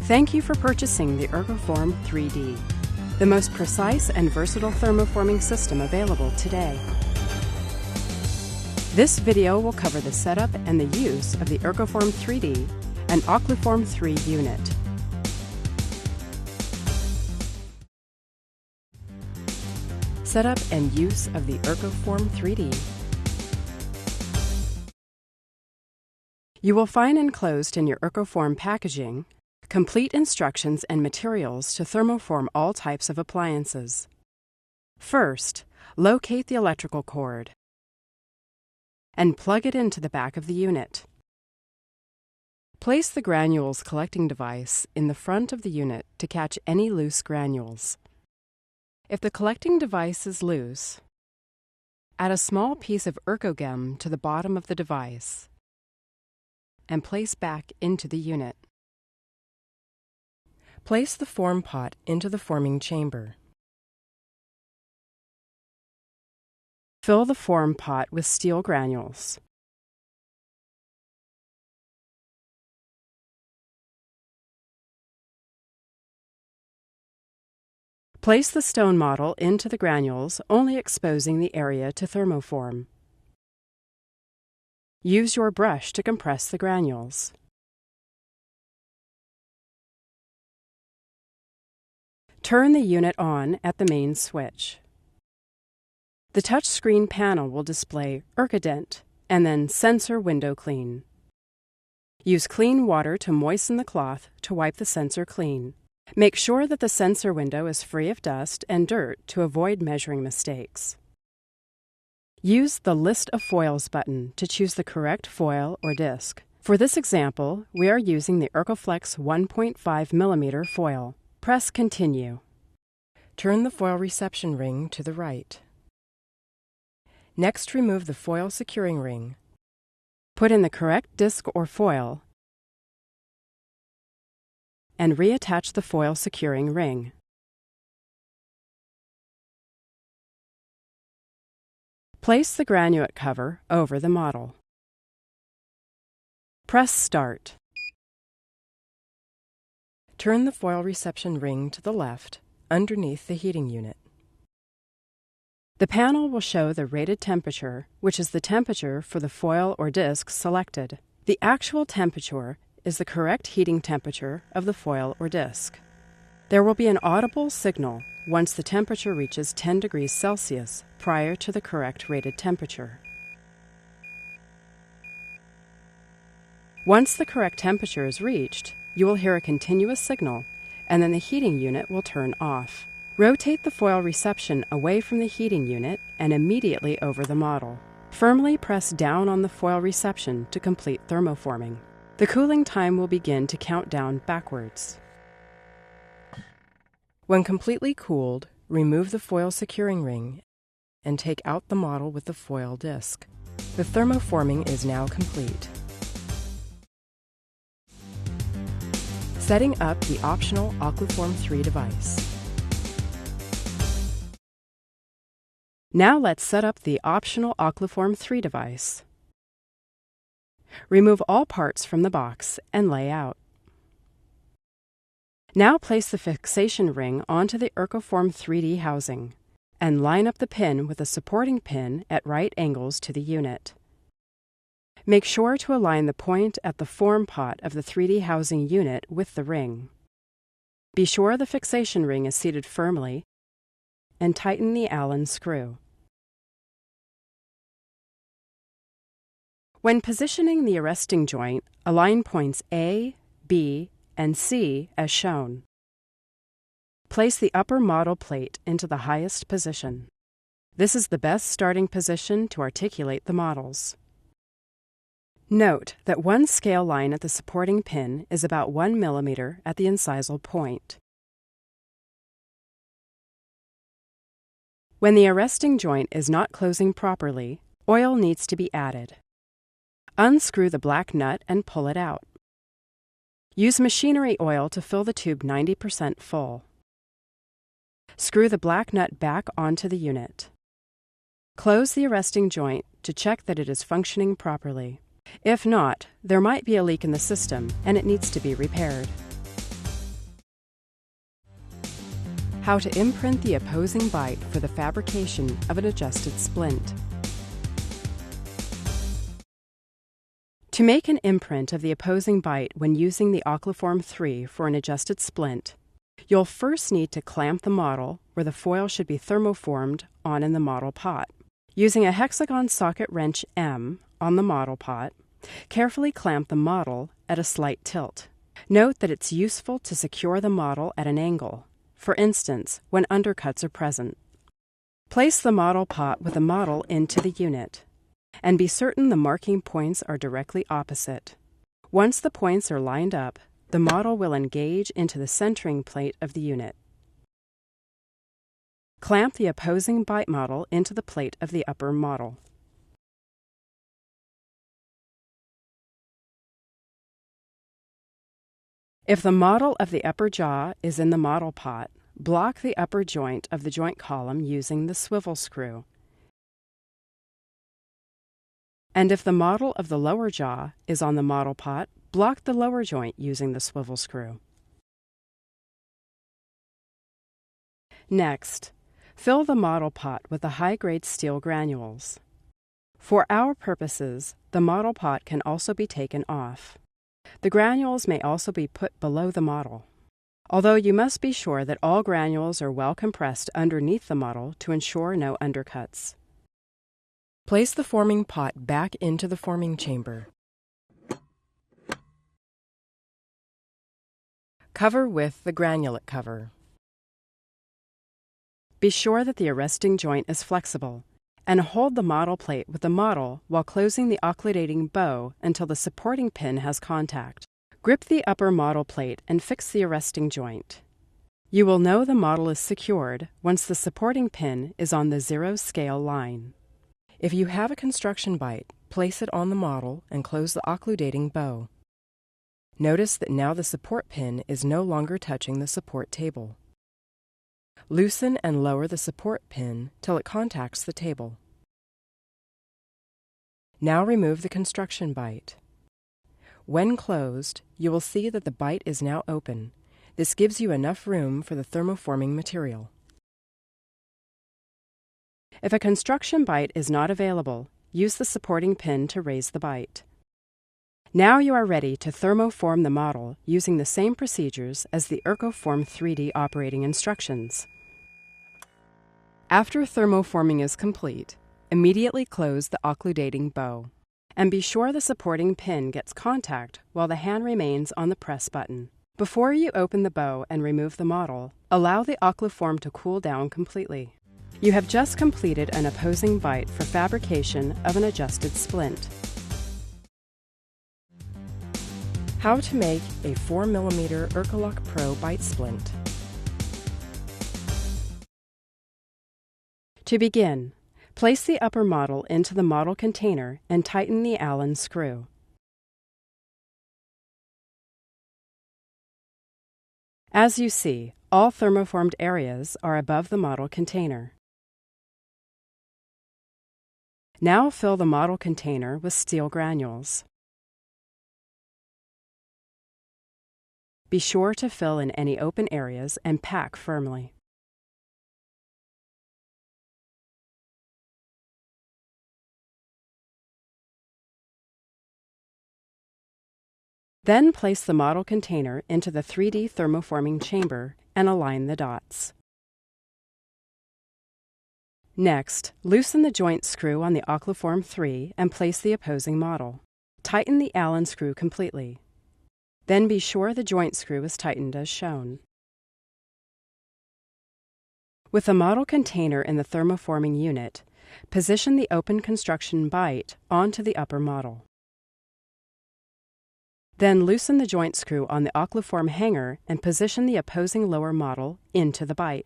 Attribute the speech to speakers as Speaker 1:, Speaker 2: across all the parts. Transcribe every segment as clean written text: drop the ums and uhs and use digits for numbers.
Speaker 1: Thank you for purchasing the ERKOFORM 3D, the most precise and versatile thermoforming system available today. This video will cover the setup and the use of the ERKOFORM 3D and Occluform 3 unit. Setup and use of the ERKOFORM 3D. You will find enclosed in your ERKOFORM packaging complete instructions and materials to thermoform all types of appliances. First, locate the electrical cord and plug it into the back of the unit. Place the granules collecting device in the front of the unit to catch any loose granules. If the collecting device is loose, add a small piece of ERKOGUM to the bottom of the device and place back into the unit. Place the form pot into the forming chamber. Fill the form pot with steel granules. Place the stone model into the granules, only exposing the area to thermoform. Use your brush to compress the granules. Turn the unit on at the main switch. The touchscreen panel will display ERKODENT and then Sensor Window Clean. Use clean water to moisten the cloth to wipe the sensor clean. Make sure that the sensor window is free of dust and dirt to avoid measuring mistakes. Use the List of Foils button to choose the correct foil or disc. For this example, we are using the ERKOFLEX 1.5 mm foil. Press Continue. Turn the foil reception ring to the right. Next, remove the foil securing ring. Put in the correct disc or foil and reattach the foil securing ring. Place the granulate cover over the model. Press Start. Turn the foil reception ring to the left, underneath the heating unit. The panel will show the rated temperature, which is the temperature for the foil or disc selected. The actual temperature is the correct heating temperature of the foil or disc. There will be an audible signal once the temperature reaches 10 degrees Celsius prior to the correct rated temperature. Once the correct temperature is reached, you will hear a continuous signal, and then the heating unit will turn off. Rotate the foil reception away from the heating unit and immediately over the model. Firmly press down on the foil reception to complete thermoforming. The cooling time will begin to count down backwards. When completely cooled, remove the foil securing ring and take out the model with the foil disc. The thermoforming is now complete. Setting up the optional Occluform 3 device. Now let's set up the optional Occluform 3 device. Remove all parts from the box and lay out. Now place the fixation ring onto the ERKOFORM 3D housing and line up the pin with a supporting pin at right angles to the unit. Make sure to align the point at the form pot of the 3D housing unit with the ring. Be sure the fixation ring is seated firmly and tighten the Allen screw. When positioning the arresting joint, align points A, B, and C as shown. Place the upper model plate into the highest position. This is the best starting position to articulate the models. Note that one scale line at the supporting pin is about 1 mm at the incisal point. When the arresting joint is not closing properly, oil needs to be added. Unscrew the black nut and pull it out. Use machinery oil to fill the tube 90% full. Screw the black nut back onto the unit. Close the arresting joint to check that it is functioning properly. If not, there might be a leak in the system and it needs to be repaired. How to imprint the opposing bite for the fabrication of an adjusted splint. To make an imprint of the opposing bite when using the Occluform-3 for an adjusted splint, you'll first need to clamp the model where the foil should be thermoformed on in the model pot. Using a hexagon socket wrench M on the model pot, carefully clamp the model at a slight tilt. Note that it's useful to secure the model at an angle, for instance, when undercuts are present. Place the model pot with the model into the unit, and be certain the marking points are directly opposite. Once the points are lined up, the model will engage into the centering plate of the unit. Clamp the opposing bite model into the plate of the upper model. If the model of the upper jaw is in the model pot, block the upper joint of the joint column using the swivel screw. And if the model of the lower jaw is on the model pot, block the lower joint using the swivel screw. Next, fill the model pot with the high-grade steel granules. For our purposes, the model pot can also be taken off. The granules may also be put below the model, although you must be sure that all granules are well compressed underneath the model to ensure no undercuts. Place the forming pot back into the forming chamber. Cover with the granulate cover. Be sure that the arresting joint is flexible, and hold the model plate with the model while closing the occludating bow until the supporting pin has contact. Grip the upper model plate and fix the arresting joint. You will know the model is secured once the supporting pin is on the 0 scale line. If you have a construction bite, place it on the model and close the occludating bow. Notice that now the support pin is no longer touching the support table. Loosen and lower the support pin till it contacts the table. Now remove the construction bite. When closed, you will see that the bite is now open. This gives you enough room for the thermoforming material. If a construction bite is not available, use the supporting pin to raise the bite. Now you are ready to thermoform the model using the same procedures as the ERKOFORM 3D operating instructions. After thermoforming is complete, immediately close the occludating bow, and be sure the supporting pin gets contact while the hand remains on the press button. Before you open the bow and remove the model, allow the Occluform to cool down completely. You have just completed an opposing bite for fabrication of an adjusted splint. How to make a 4mm ERKOLOK Pro bite splint. To begin, place the upper model into the model container and tighten the Allen screw. As you see, all thermoformed areas are above the model container. Now fill the model container with steel granules. Be sure to fill in any open areas and pack firmly. Then place the model container into the 3D thermoforming chamber and align the dots. Next, loosen the joint screw on the Occluform-3 and place the opposing model. Tighten the Allen screw completely. Then be sure the joint screw is tightened as shown. With the model container in the thermoforming unit, position the open construction bite onto the upper model. Then loosen the joint screw on the Occluform hanger and position the opposing lower model into the bite.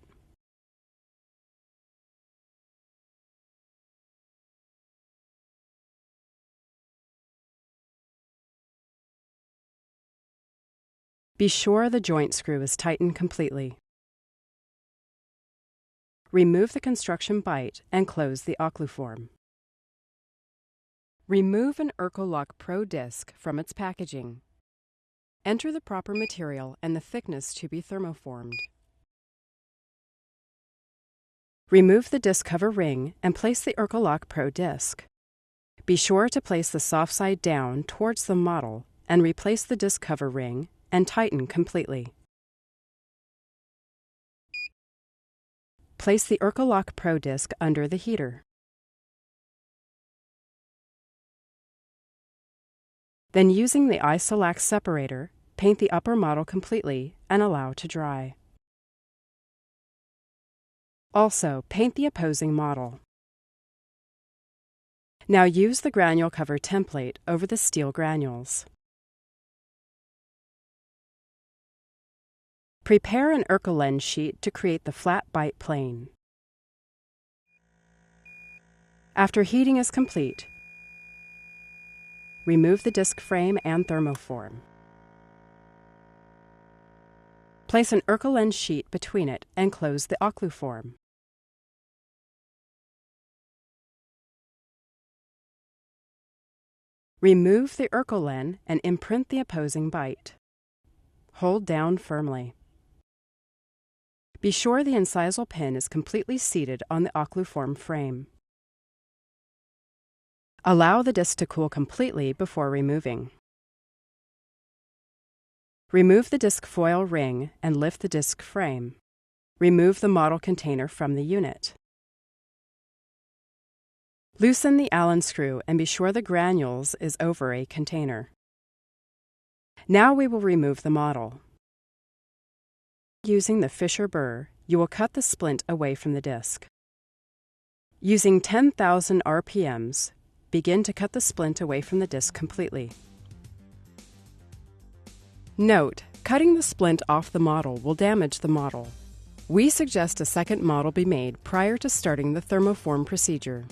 Speaker 1: Be sure the joint screw is tightened completely. Remove the construction bite and close the Occluform. Remove an ERKOLOK Pro disc from its packaging. Enter the proper material and the thickness to be thermoformed. Remove the disc cover ring and place the ERKOLOK Pro disc. Be sure to place the soft side down towards the model and replace the disc cover ring and tighten completely. Place the ERKOLOK Pro disc under the heater. Then, using the isolax separator, paint the upper model completely and allow to dry. Also, paint the opposing model. Now use the granule cover template over the steel granules. Prepare an ERKOLENS sheet to create the flat bite plane. After heating is complete, remove the disc frame and thermoform. Place an ERKOLENS sheet between it and close the Occluform. Remove the ERKOLENS and imprint the opposing bite. Hold down firmly. Be sure the incisal pin is completely seated on the Occluform frame. Allow the disc to cool completely before removing. Remove the disc foil ring and lift the disc frame. Remove the model container from the unit. Loosen the Allen screw and be sure the granules is over a container. Now we will remove the model. Using the Fisher burr, you will cut the splint away from the disc. Using 10,000 RPMs, begin to cut the splint away from the disc completely. Note, cutting the splint off the model will damage the model. We suggest a second model be made prior to starting the thermoform procedure.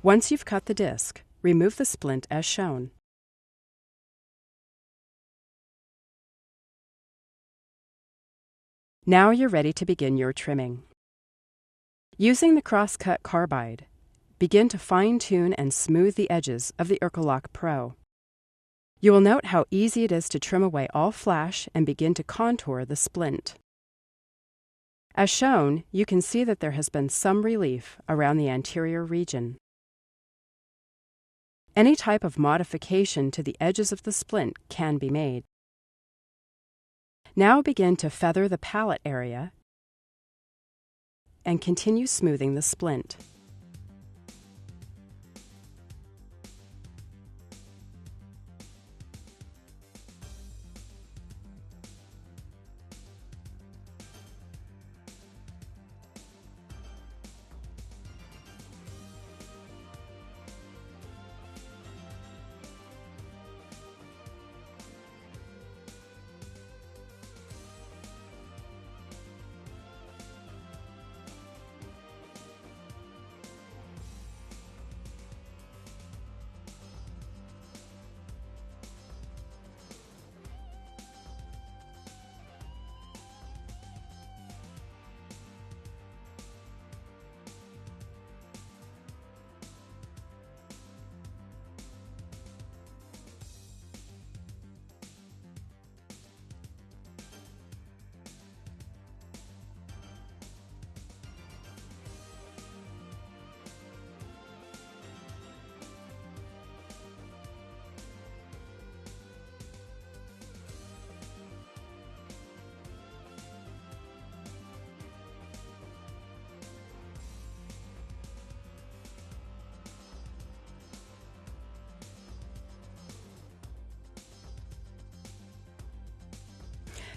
Speaker 1: Once you've cut the disc, remove the splint as shown. Now you're ready to begin your trimming. Using the crosscut carbide, begin to fine-tune and smooth the edges of the ERKOLOK Pro. You will note how easy it is to trim away all flash and begin to contour the splint. As shown, you can see that there has been some relief around the anterior region. Any type of modification to the edges of the splint can be made. Now begin to feather the palate area and continue smoothing the splint.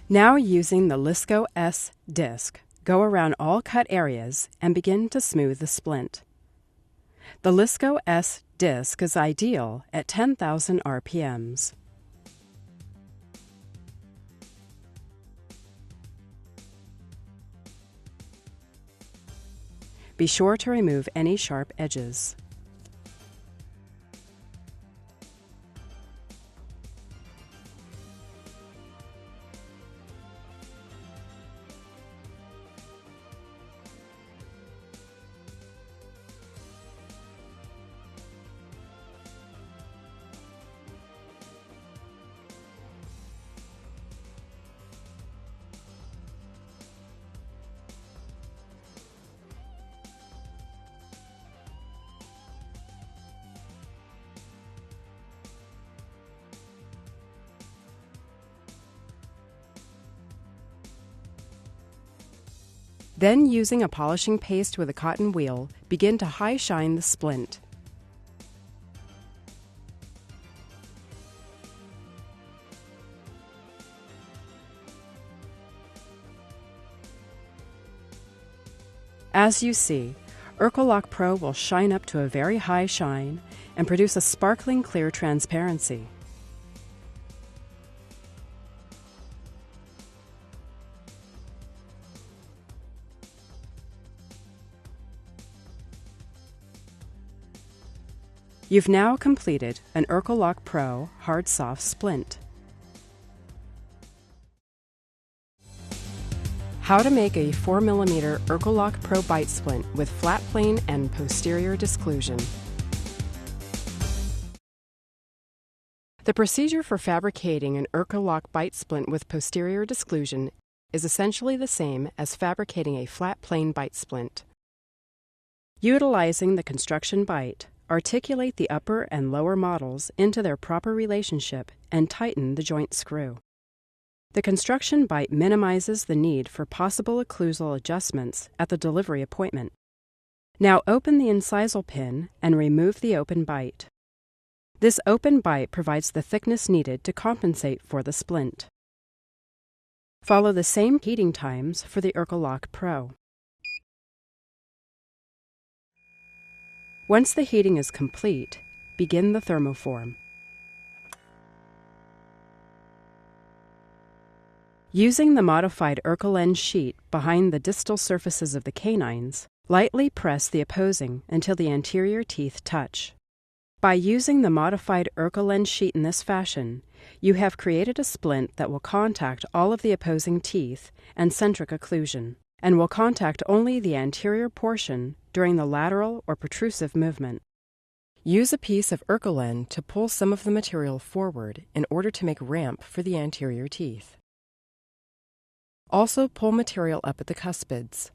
Speaker 1: Now using the Lisco S disc, go around all cut areas and begin to smooth the splint. The Lisco S disc is ideal at 10,000 RPMs. Be sure to remove any sharp edges. Then, using a polishing paste with a cotton wheel, begin to high shine the splint. As you see, ERKOLOK Pro will shine up to a very high shine and produce a sparkling clear transparency. You've now completed an ERKOLOK Pro hard soft splint. How to make a 4mm ERKOLOK Pro bite splint with flat plane and posterior disclusion. The procedure for fabricating an ERKOLOK bite splint with posterior disclusion is essentially the same as fabricating a flat plane bite splint. Utilizing the construction bite, articulate the upper and lower models into their proper relationship and tighten the joint screw. The construction bite minimizes the need for possible occlusal adjustments at the delivery appointment. Now open the incisal pin and remove the open bite. This open bite provides the thickness needed to compensate for the splint. Follow the same heating times for the ERKOLOK Pro. Once the heating is complete, begin the thermoform. Using the modified ERKOLENS sheet behind the distal surfaces of the canines, lightly press the opposing until the anterior teeth touch. By using the modified ERKOLENS sheet in this fashion, you have created a splint that will contact all of the opposing teeth and centric occlusion, and will contact only the anterior portion during the lateral or protrusive movement. Use a piece of ERKOLENS to pull some of the material forward in order to make ramp for the anterior teeth. Also pull material up at the cuspids.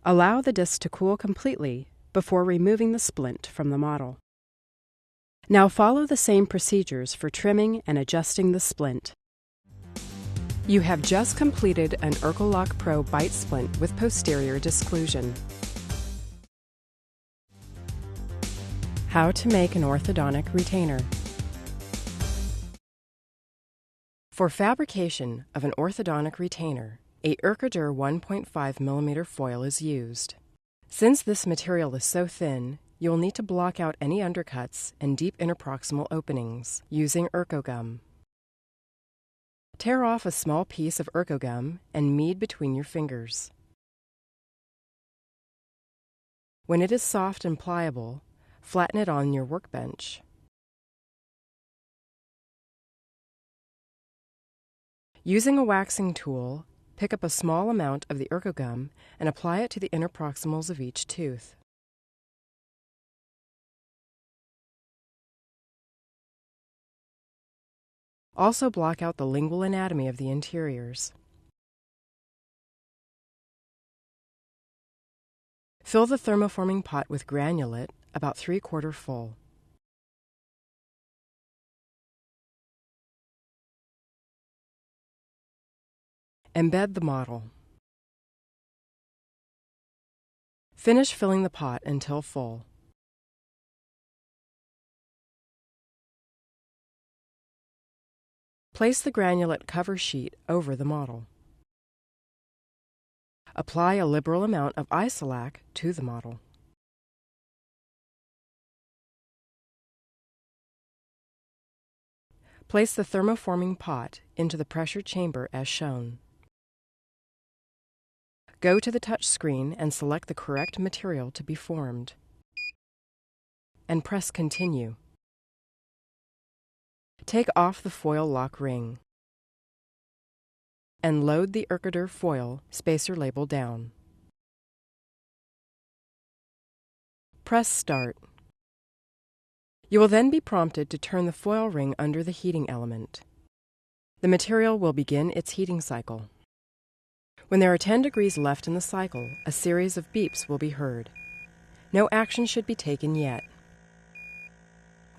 Speaker 1: Allow the disc to cool completely before removing the splint from the model. Now follow the same procedures for trimming and adjusting the splint. You have just completed an ERKOLOK Pro bite splint with posterior disclusion. How to make an orthodontic retainer. For fabrication of an orthodontic retainer, a ERKODUR 1.5 mm foil is used. Since this material is so thin, you'll need to block out any undercuts and deep interproximal openings using ERKOGUM. Tear off a small piece of ERKOGUM and knead between your fingers. When it is soft and pliable, flatten it on your workbench. Using a waxing tool, pick up a small amount of the ERKOGUM and apply it to the interproximals of each tooth. Also block out the lingual anatomy of the interiors. Fill the thermoforming pot with granulate, about 3/4 full. Embed the model. Finish filling the pot until full. Place the granulate cover sheet over the model. Apply a liberal amount of isolac to the model. Place the thermoforming pot into the pressure chamber as shown. Go to the touch screen and select the correct material to be formed, and press Continue. Take off the foil lock ring and load the ERKOFORM foil spacer label down. Press Start. You will then be prompted to turn the foil ring under the heating element. The material will begin its heating cycle. When there are 10 degrees left in the cycle, a series of beeps will be heard. No action should be taken yet.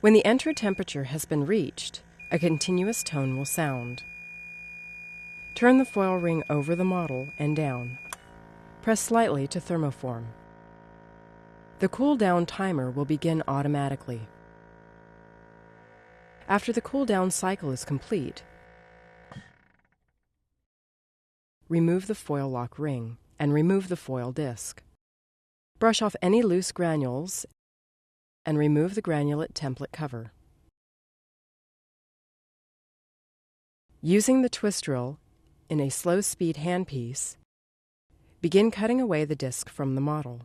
Speaker 1: When the entered temperature has been reached, a continuous tone will sound. Turn the foil ring over the model and down. Press slightly to thermoform. The cool-down timer will begin automatically. After the cool-down cycle is complete, remove the foil lock ring and remove the foil disc. Brush off any loose granules and remove the granulate template cover. Using the twist drill in a slow-speed handpiece, begin cutting away the disc from the model.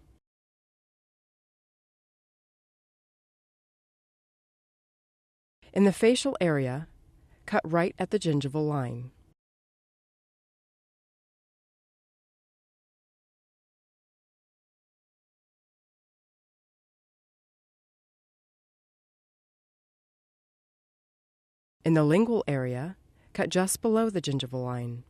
Speaker 1: In the facial area, cut right at the gingival line. In the lingual area, cut just below the gingival line.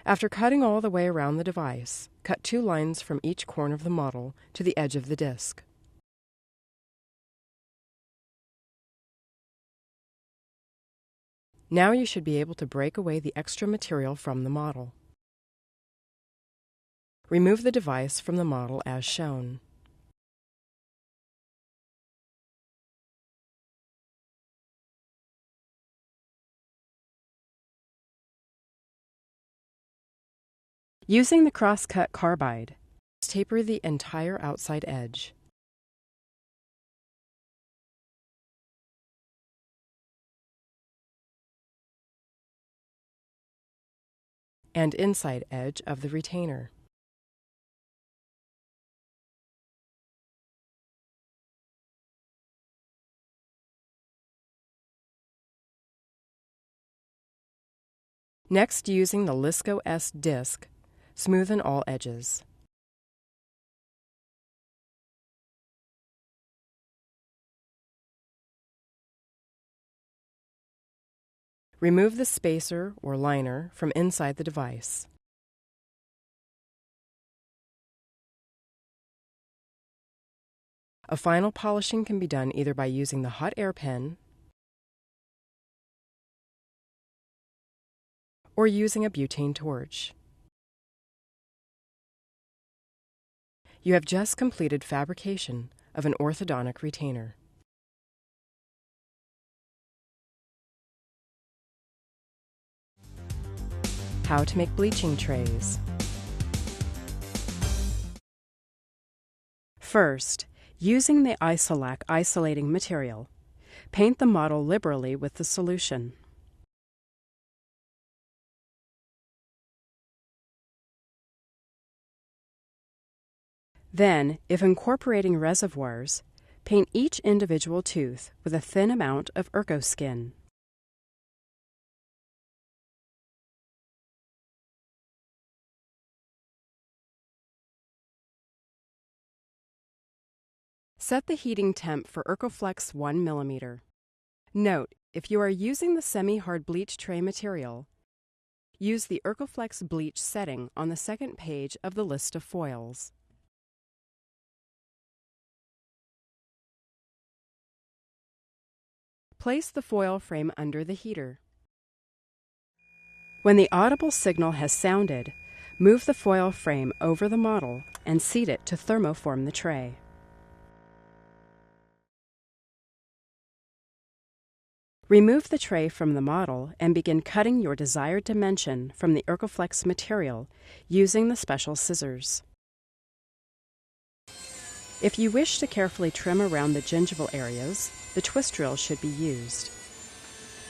Speaker 1: After cutting all the way around the device, cut 2 lines from each corner of the model to the edge of the disc. Now you should be able to break away the extra material from the model. Remove the device from the model as shown. Using the crosscut carbide, taper the entire outside edge. And inside edge of the retainer. Next, using the Lisco S disc, smoothen all edges. Remove the spacer or liner from inside the device. A final polishing can be done either by using the hot air pen or using a butane torch. You have just completed fabrication of an orthodontic retainer. How to make bleaching trays. First, using the isolac isolating material, paint the model liberally with the solution. Then, if incorporating reservoirs, paint each individual tooth with a thin amount of ERKO skin. Set the heating temp for ERKOFLEX 1 mm. Note, if you are using the semi-hard bleach tray material, use the ERKOFLEX bleach setting on the second page of the list of foils. Place the foil frame under the heater. When the audible signal has sounded, move the foil frame over the model and seat it to thermoform the tray. Remove the tray from the model and begin cutting your desired dimension from the ERKOFLEX material using the special scissors. If you wish to carefully trim around the gingival areas, the twist drill should be used.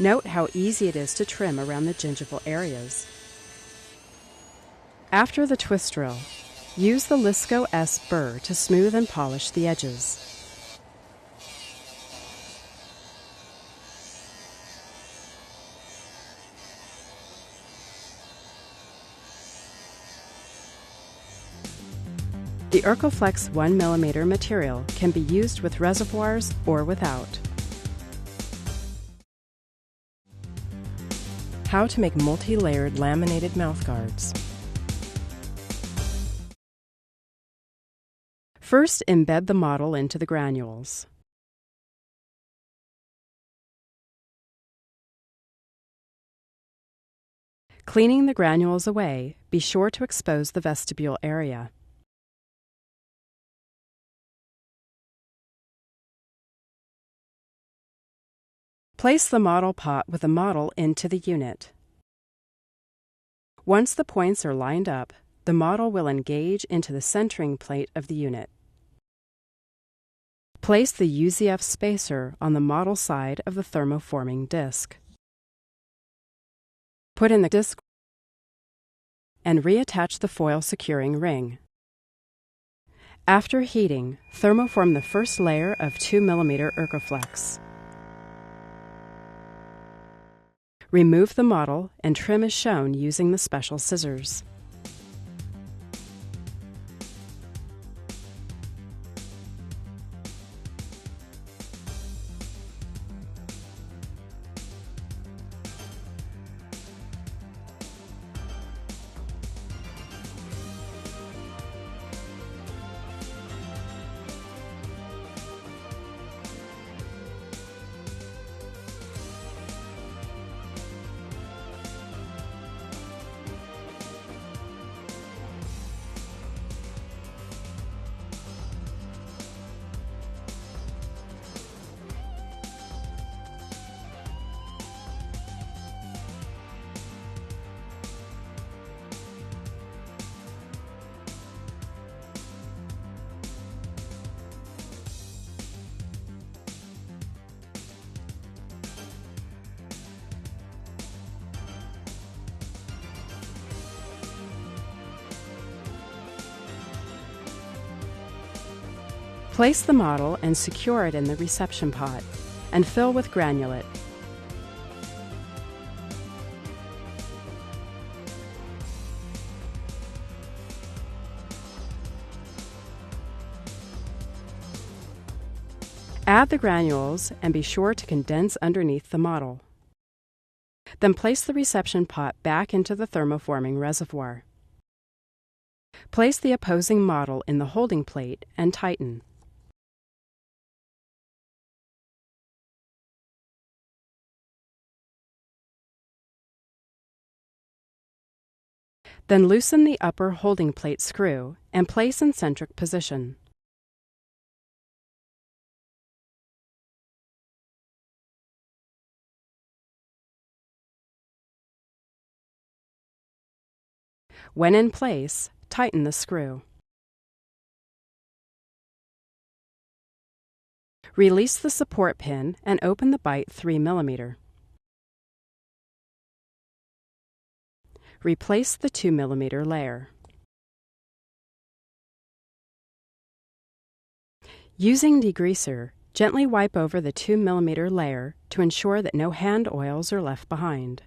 Speaker 1: Note how easy it is to trim around the gingival areas. After the twist drill, use the Lisco S burr to smooth and polish the edges. The ERKOFLEX 1mm material can be used with reservoirs or without. How to make multi-layered laminated mouthguards. First, embed the model into the granules. Cleaning the granules away, be sure to expose the vestibule area. Place the model pot with the model into the unit. Once the points are lined up, the model will engage into the centering plate of the unit. Place the UZF spacer on the model side of the thermoforming disc. Put in the disc and reattach the foil securing ring. After heating, thermoform the first layer of 2mm ERKOFLEX. Remove the model and trim as shown using the special scissors. Place the model and secure it in the reception pot, and fill with granulate. Add the granules and be sure to condense underneath the model. Then place the reception pot back into the thermoforming reservoir. Place the opposing model in the holding plate and tighten. Then loosen the upper holding plate screw and place in centric position. When in place, tighten the screw. Release the support pin and open the bite 3mm. Replace the 2mm layer. Using degreaser, gently wipe over the 2mm layer to ensure that no hand oils are left behind.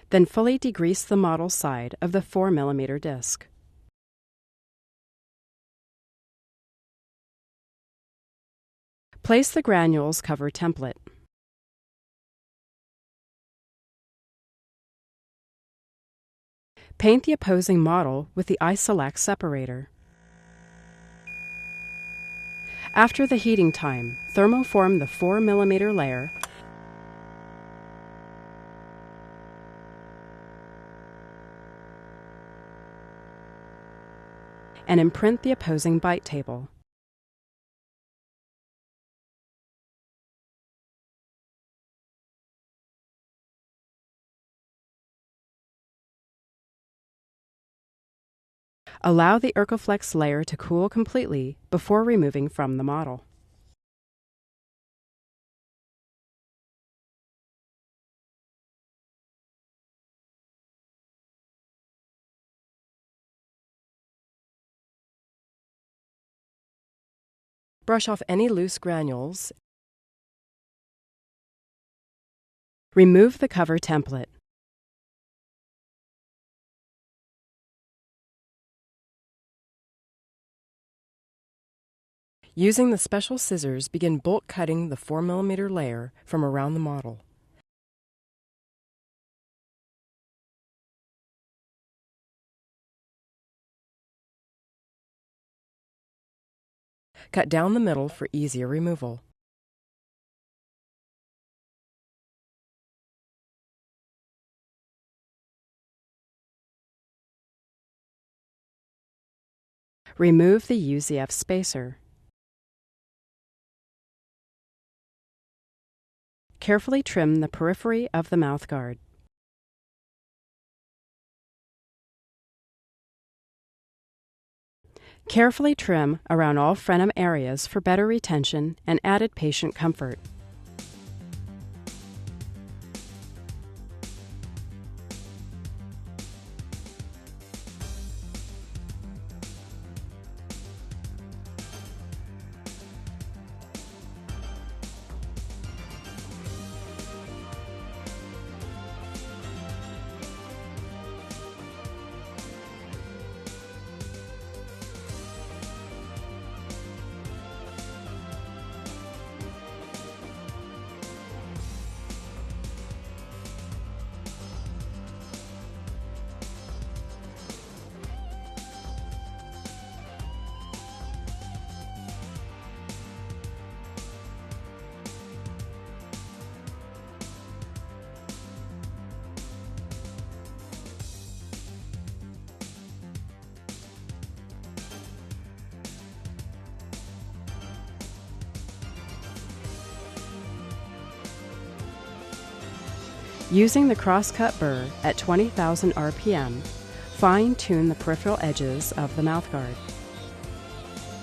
Speaker 1: Then fully degrease the model side of the 4mm disc. Place the granules cover template. Paint the opposing model with the iSelect separator. After the heating time, thermoform the 4 mm layer and imprint the opposing bite table. Allow the ERKOFLEX layer to cool completely before removing from the model. Brush off any loose granules. Remove the cover template. Using the special scissors, begin bulk cutting the 4 mm layer from around the model. Cut down the middle for easier removal. Remove the UZF spacer. Carefully trim the periphery of the mouthguard. Carefully trim around all frenum areas for better retention and added patient comfort. Using the crosscut burr at 20,000 RPM, fine-tune the peripheral edges of the mouthguard.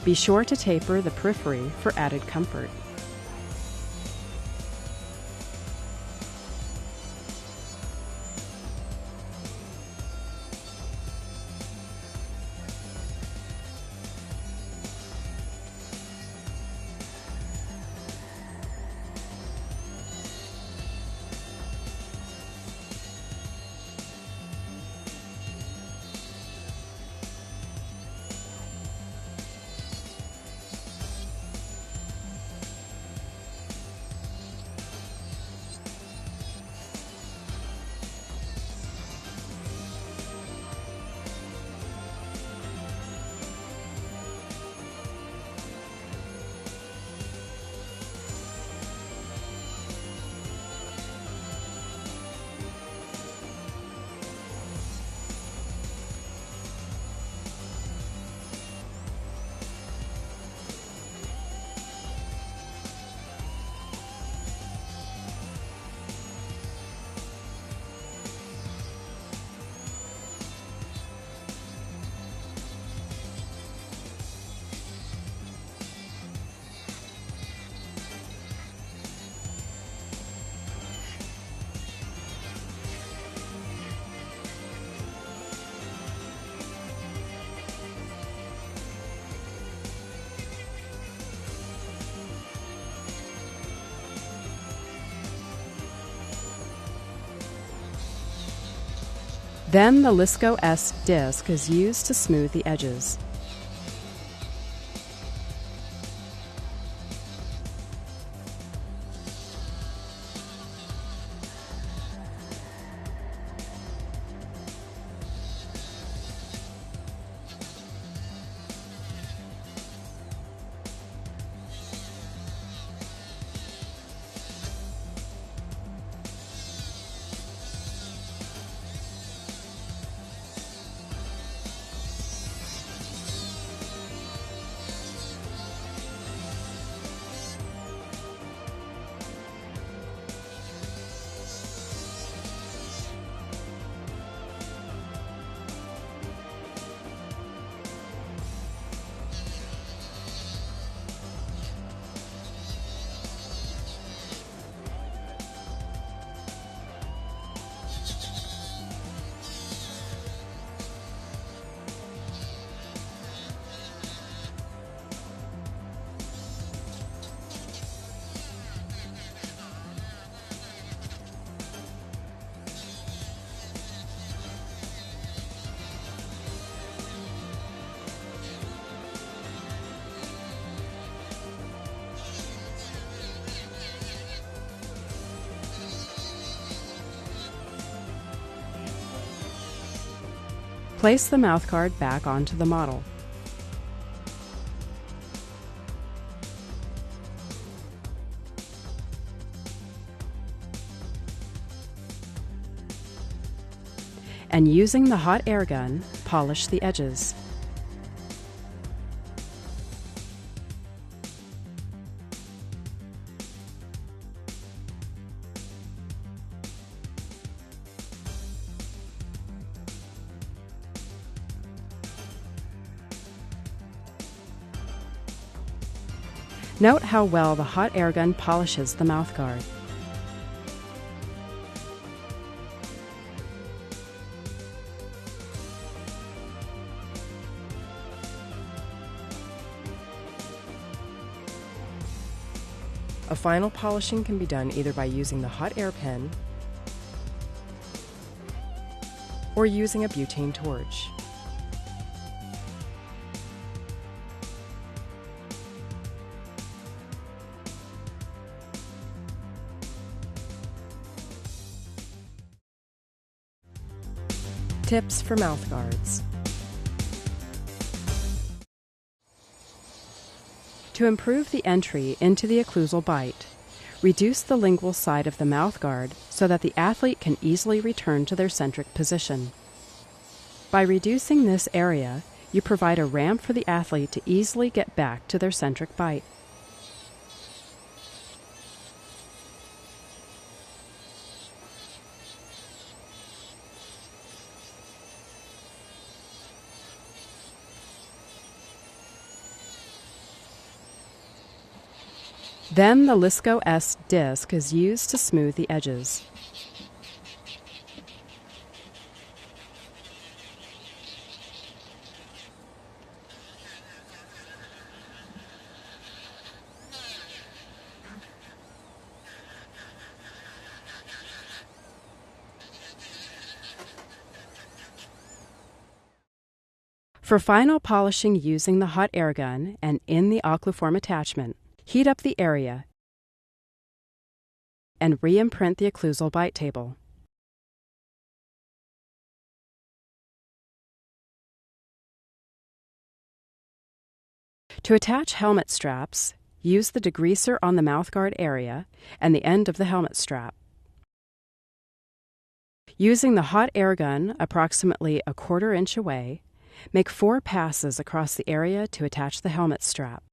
Speaker 1: Be sure to taper the periphery for added comfort. Then the Lisco S disc is used to smooth the edges. Place the mouthguard back onto the model. And using the hot air gun, polish the edges. Note how well the hot air gun polishes the mouthguard.
Speaker 2: A final polishing can be done either by using the hot air pen or using a butane torch. Tips for mouthguards.
Speaker 1: To improve the entry into the occlusal bite, reduce the lingual side of the mouthguard so that the athlete can easily return to their centric position. By reducing this area, you provide a ramp for the athlete to easily get back to their centric bite. Then the Lisco S disc is used to smooth the edges. For final polishing using the hot air gun and in the Occluform attachment, heat up the area and re-imprint the occlusal bite table. To attach helmet straps, use the degreaser on the mouthguard area and the end of the helmet strap. Using the hot air gun approximately a 1/4 inch away, make 4 passes across the area to attach the helmet strap,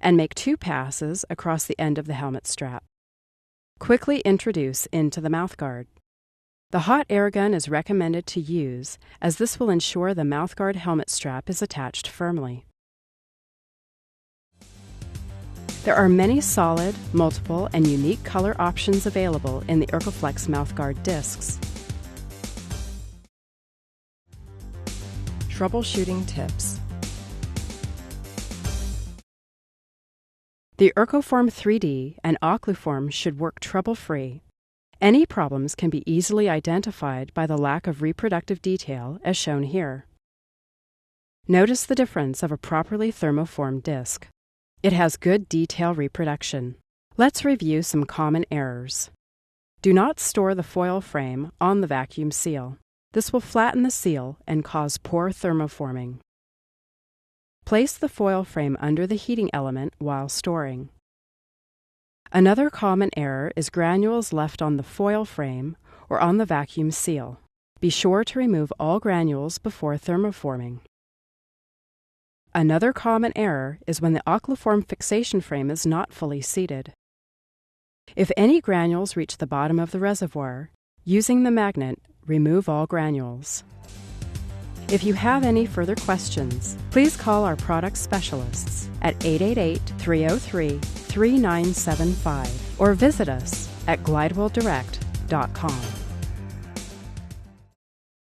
Speaker 1: and make 2 passes across the end of the helmet strap. Quickly introduce into the mouthguard. The hot air gun is recommended to use as this will ensure the mouthguard helmet strap is attached firmly. There are many solid, multiple, and unique color options available in the ERKOFLEX mouthguard discs.
Speaker 2: Troubleshooting tips.
Speaker 1: The ERKOFORM 3D and Occluform should work trouble-free. Any problems can be easily identified by the lack of reproductive detail, as shown here. Notice the difference of a properly thermoformed disc. It has good detail reproduction. Let's review some common errors. Do not store the foil frame on the vacuum seal. This will flatten the seal and cause poor thermoforming. Place the foil frame under the heating element while storing. Another common error is granules left on the foil frame or on the vacuum seal. Be sure to remove all granules before thermoforming. Another common error is when the Occluform fixation frame is not fully seated. If any granules reach the bottom of the reservoir, using the magnet, remove all granules. If you have any further questions, please call our product specialists at 888-303-3975 or visit us at glidewelldirect.com.